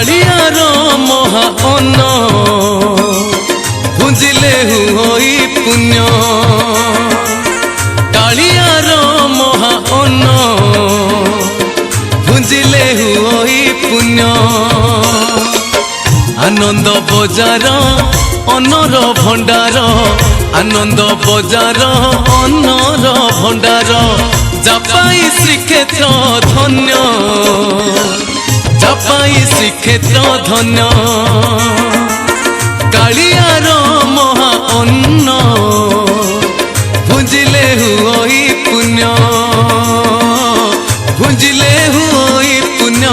कालियार महा अन्न भुंजिले हुई पुण्य कालियार महा अन्न भुंजिले हुई पुण्य आनंद बजार अनर भंडार आनंद बजार अनर भंडार जापाई श्रीक्षेत्र धन्य जापाई श्रीक्षेत्र धन्य कालियार महा अन्न भुंजिले हुई पुण्य भुंजिले हुई पुण्य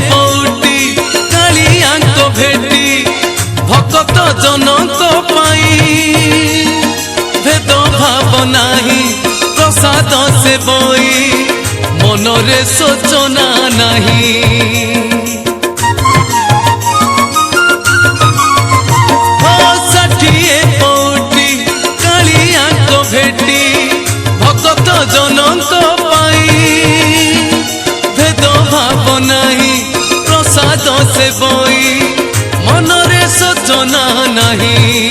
पौटी कालियांको भेटी भक्त जनक भेद भाव नाही प्रसाद से बई मनरे सोचना नाही षाठिए पौटी कालियांको भेटी भक्त जनक नहीं प्रसाद से बई मनरे सोचना नहीं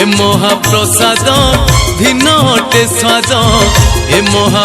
ए महाप्रसाद भिन्न अटे स्वाद ए महा